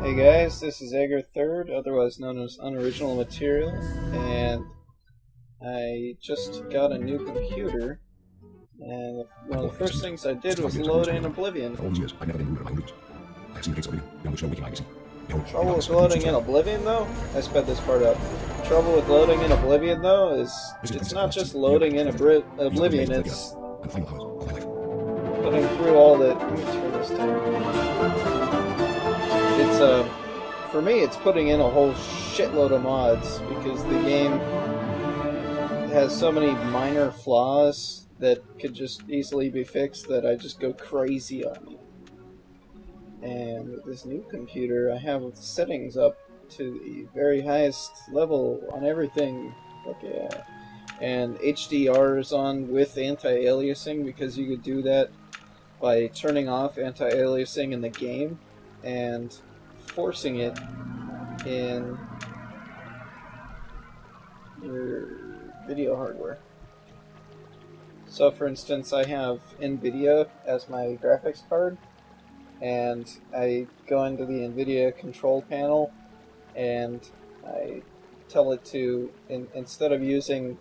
Hey guys, this is Edgar Third, otherwise known as Unoriginal Material, and I just got a new computer, and one of the first things I did was load in Oblivion. Trouble with loading in Oblivion, though? I sped this part up. Trouble with loading in Oblivion, though, is it's not just loading in Oblivion, it's putting through all the... Let me turn this down. It's, for me, it's putting in a whole shitload of mods, because the game has so many minor flaws that could just easily be fixed that I just go crazy on it. And with this new computer, I have settings up to the very highest level on everything. Okay, and HDR is on with anti-aliasing, because you could do that by turning off anti-aliasing in the game and forcing it in your video hardware. So for instance, I have NVIDIA as my graphics card, and I go into the NVIDIA control panel and I tell it to, instead of using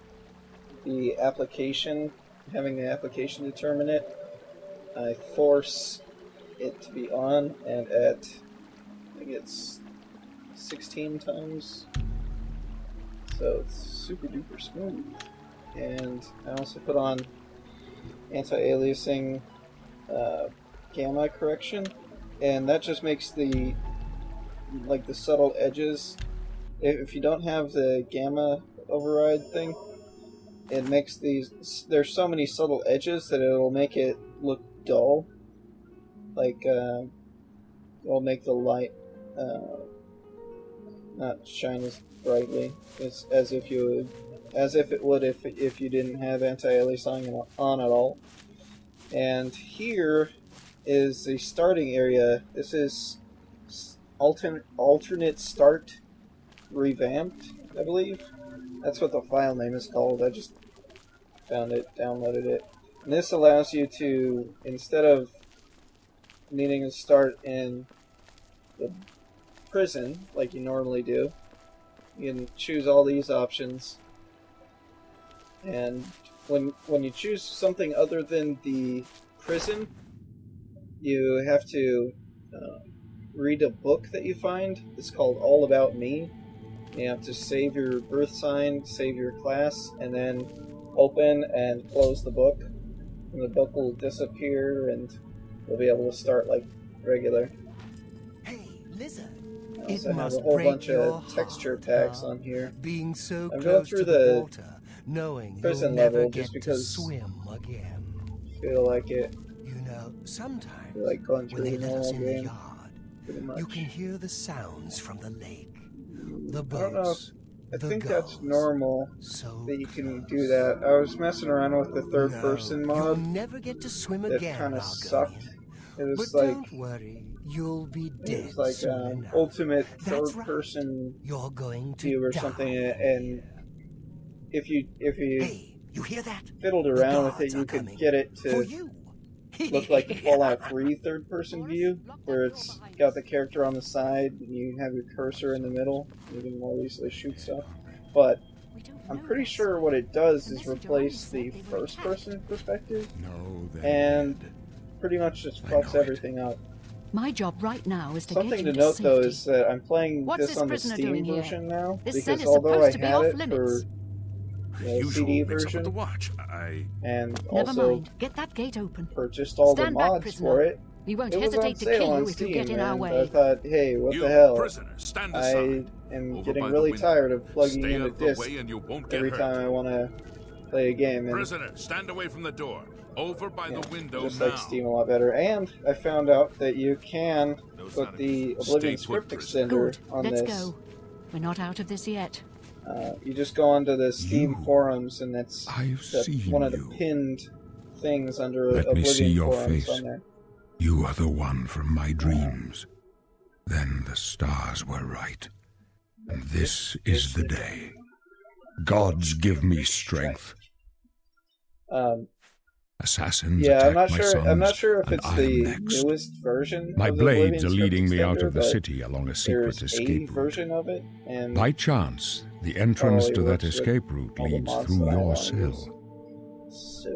the application, having the application determine it, I force it to be on, and at, I think it's 16 times, so it's super duper smooth. And I also put on anti-aliasing gamma correction, and that just makes the subtle edges, if you don't have the gamma override thing, it makes there's so many subtle edges that it'll make it look dull, like it'll make the light not shine as brightly as if it would if you didn't have anti-aliasing on at all. And here is the starting area. This is alternate start revamped, I believe. That's what the file name is called. I just found it, downloaded it. And this allows you to, instead of needing to start in the prison like you normally do, you can choose all these options. And when you choose something other than the prison, you have to read a book that you find. It's called All About Me. You have to save your birth sign, save your class, and then open and close the book. And the book will disappear, and you'll be able to start like regular. Hey, lizard. I also have a whole bunch of texture packs on here. Being so I'm going through the water, knowing prison level just because swim again. I feel like it. You know, sometimes Like going through when they the let us normal in the game, yard, pretty much. you can hear the sounds from the lake, the I don't know. boats. I the think gulls. that's normal So that you can close. do that. I was messing around with the third-person You'll mod never get to swim that again, kind of Argonian. sucked. It was But like don't worry, you'll be dead it was like soon enough. ultimate That's third-person You're going to view or die something, here. and if you Hey, you hear that? fiddled The around with guards it, are you could coming. get it For to you. look like the Fallout 3 third-person view, where it's got the character on the side and you have your cursor in the middle. You can more easily shoot stuff. But I'm pretty sure what it does is replace the first-person perspective and pretty much just fucks everything up. My job right now is to Something get to you note, to though, safety. is that I'm playing What's this this on the prisoner Steam doing here? version now, This cell because is although I supposed to be had off it limits. for CD version to watch. and Never also mind. Get that gate open. purchased all Stand the back, mods prisoner. for it, We won't it was on hesitate to sale kill on you if you Steam, get in our and I way. thought, hey, what You the hell? prisoner, stand I aside. am Over getting by the really window. tired of plugging Stay in a out of the disc way and you won't get every hurt. time I want to play a game. And Prisoner, stand away from the door. Over by yeah, the window just now. like Steam a lot better. And I found out that you can Those put not the a- Oblivion Stay script put, prisoner. extender Good. on Let's this. go. We're not out of this yet. You just go onto the Steam You- forums, and that's I've seen one of the you. pinned things under Let me Oblivion see your forums face. on there. You are the one from my dreams. Then the stars were right. And this is the day. Gods give me strength. Assassins Yeah, I'm attacked not my sure. sons, I'm not sure if and it's I am the next. newest version. My of the blades Oblivion are script leading me out extender, of the but city along a secret there's escape a route. version of it, and By chance, the entrance probably to that works with escape route all the leads mods through that I your want to use. cell. So,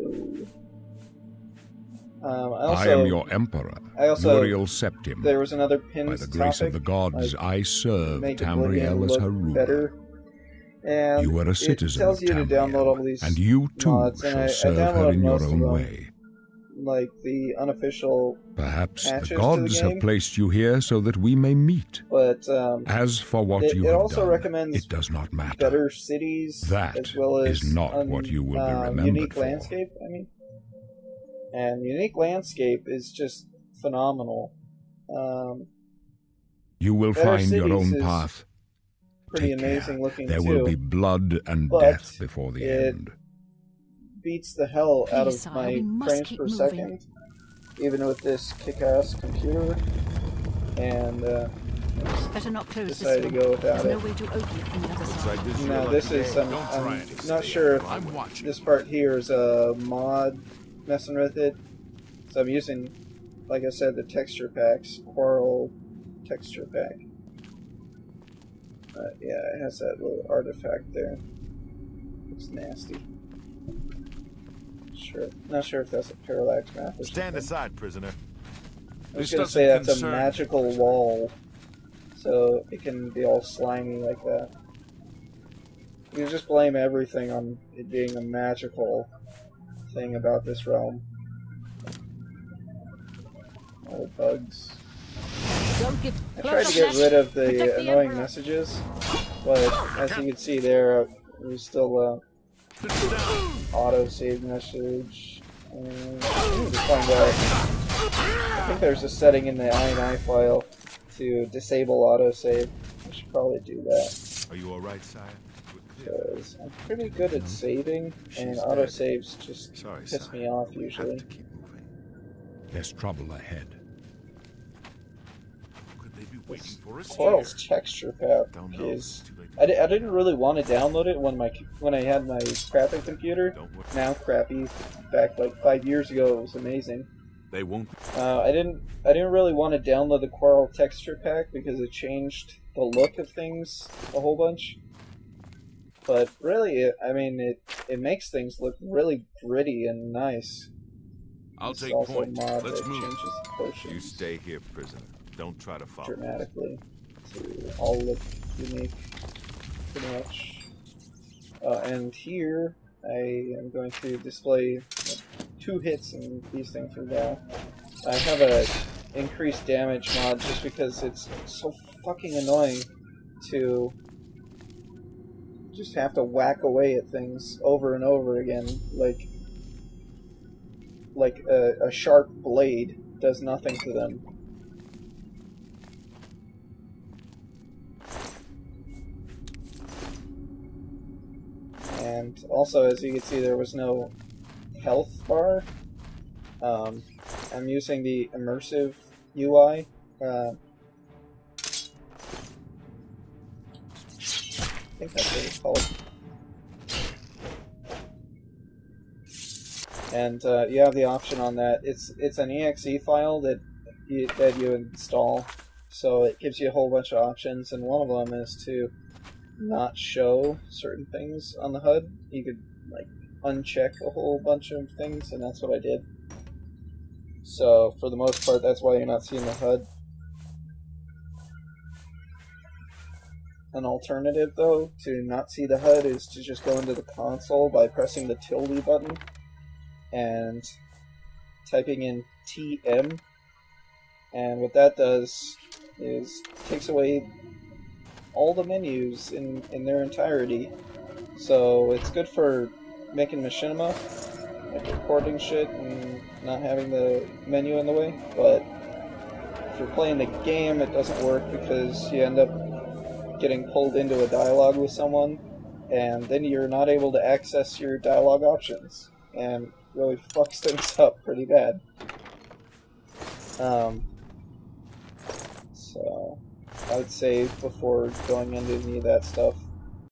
I am your emperor, Muriel Septim. there was another By pinned the grace topic, of the gods, like, I serve make Tamriel Oblivion as look her ruler. better. And You are a it citizen tells of you to download all Tamriel, these and you too mods, and shall I serve her downloaded in your most of own them, way. like the unofficial Perhaps patches the to the gods game. have placed you here so that we may meet. But As for what you it have also done, recommends it does not matter. better cities, That as well as is not what you will be remembered unique for. landscape. I mean, and unique landscape is just phenomenal. You will Better find your Cities own is path. pretty Take care. amazing looking There too. will be blood and But death before the it end. beats the hell out of Please, sire, my we must frames keep per moving. second, even with this kick-ass computer. And Better not close this decided to one. go without There's it. no way to open it from the other Looks side. like this is Now your this lucky is day. I'm Don't try and not stay sure out. if I'm watching. this part here is a mod messing with it. So I'm using, like I said, the texture packs, Quarrel texture pack. Yeah, it has that little artifact there. Looks nasty. Not sure if that's a parallax map or Stand something. aside, prisoner. I was This gonna doesn't say that's a concern me, magical prisoner. wall, so it can be all slimy like that. You can just blame everything on it being a magical thing about this realm. All the bugs. Don't give I tried to get rid of the annoying messages, but as you can see there, there's still auto-save message. And I need to find out. I think there's a setting in the INI file to disable autosave. I should probably do that, Are you alright, sire? We're clear. because I'm pretty good at saving, and She's autosaves just Sorry, piss sire. me off Have usually. to keep moving. There's trouble ahead. Could they be waiting for us Quarrel's here? texture pack Don't know. is... It's too late. I didn't really want to download it when I had my crappy computer. Don't worry. Now crappy. Back like 5 years ago, it was amazing. They won't. I didn't really want to download the Quarrel texture pack because it changed the look of things a whole bunch. But really, it makes things look really gritty and nice. I'll It's take also point. a mod Let's that move. changes the You potions stay here, prisoner. Don't try to follow. dramatically to all look unique, pretty much. And here, I am going to display 2 hits in these things for now. I have a increased damage mod just because it's so fucking annoying to just have to whack away at things over and over again, like a sharp blade does nothing to them. And also, as you can see, there was no health bar. I'm using the immersive UI. I think that's what it's called. And you have the option on that. It's an exe file that you install, so it gives you a whole bunch of options, and one of them is to not show certain things on the HUD. You could like uncheck a whole bunch of things, and that's what I did. So for the most part, that's why you're not seeing the HUD. An alternative, though, to not see the HUD is to just go into the console by pressing the tilde button and typing in TM. And what that does is takes away all the menus in their entirety. So it's good for making machinima, like recording shit and not having the menu in the way. But if you're playing the game, it doesn't work because you end up getting pulled into a dialogue with someone, and then you're not able to access your dialogue options, and really fucks things up pretty bad. So I would say before going into any of that stuff,